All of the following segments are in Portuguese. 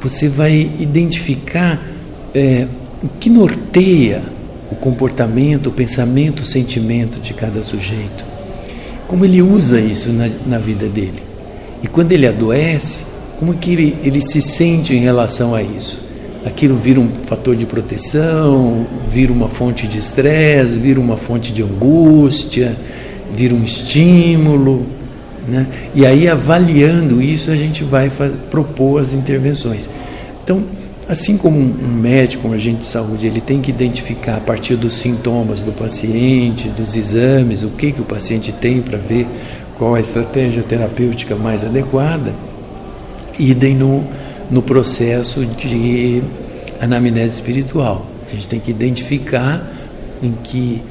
você vai identificar o que norteia o comportamento, o pensamento, o sentimento de cada sujeito. Como ele usa isso na vida dele. E quando ele adoece, como que ele se sente em relação a isso? Aquilo vira um fator de proteção, vira uma fonte de estresse, vira uma fonte de angústia, vira um estímulo, né? E aí, avaliando isso, a gente vai propor as intervenções. Então, assim como um médico, um agente de saúde, ele tem que identificar a partir dos sintomas do paciente, dos exames, o que o paciente tem para ver qual a estratégia terapêutica mais adequada, idem no processo de anamnese espiritual. A gente tem que identificar em que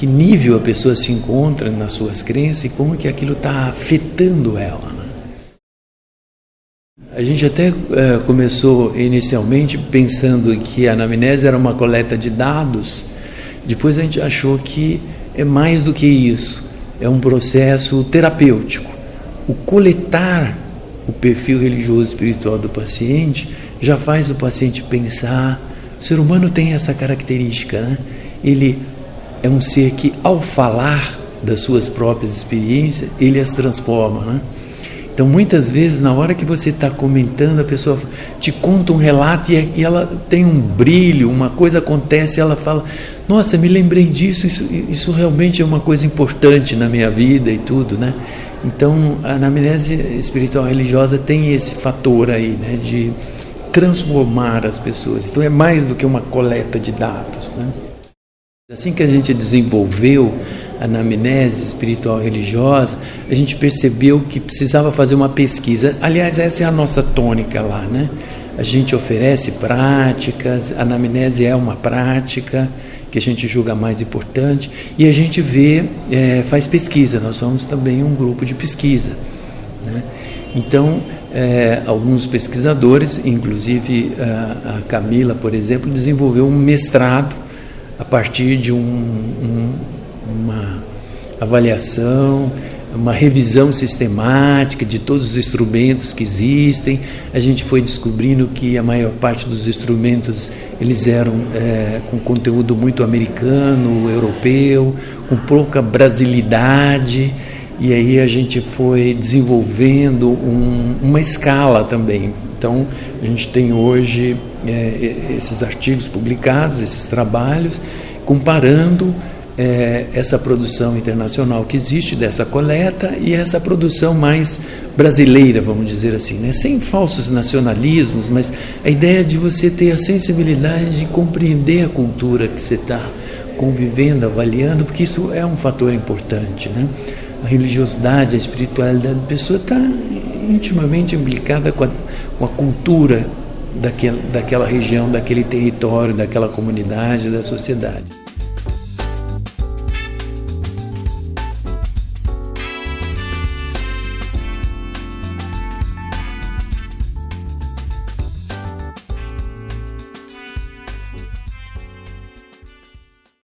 nível a pessoa se encontra nas suas crenças e como que aquilo está afetando ela, né? A gente até começou inicialmente pensando que a anamnese era uma coleta de dados, depois a gente achou que é mais do que isso, é um processo terapêutico. O coletar o perfil religioso espiritual do paciente já faz o paciente pensar. O ser humano tem essa característica, né? Ele é um ser que, ao falar das suas próprias experiências, ele as transforma, né? Então, muitas vezes, na hora que você está comentando, a pessoa te conta um relato e ela tem um brilho, uma coisa acontece, e ela fala: nossa, me lembrei disso, isso realmente é uma coisa importante na minha vida e tudo, né? Então, a anamnese espiritual religiosa tem esse fator aí, né, de transformar as pessoas. Então, é mais do que uma coleta de dados, né? Assim que a gente desenvolveu a anamnese espiritual religiosa, a gente percebeu que precisava fazer uma pesquisa. Aliás, essa é a nossa tônica lá, né? A gente oferece práticas, a anamnese é uma prática que a gente julga mais importante, e a gente faz pesquisa. Nós somos também um grupo de pesquisa, né? Então, alguns pesquisadores, inclusive a Camila, por exemplo, desenvolveu um mestrado a partir de uma avaliação, uma revisão sistemática de todos os instrumentos que existem. A gente foi descobrindo que a maior parte dos instrumentos eles eram com conteúdo muito americano, europeu, com pouca brasilidade, e aí a gente foi desenvolvendo uma escala também. Então, a gente tem hoje esses artigos publicados, esses trabalhos, comparando essa produção internacional que existe dessa coleta e essa produção mais brasileira, vamos dizer assim, né? Sem falsos nacionalismos, mas a ideia de você ter a sensibilidade de compreender a cultura que você está convivendo, avaliando, porque isso é um fator importante, né? A religiosidade, a espiritualidade da pessoa está intimamente implicada com a cultura daquela região, daquele território, daquela comunidade, da sociedade.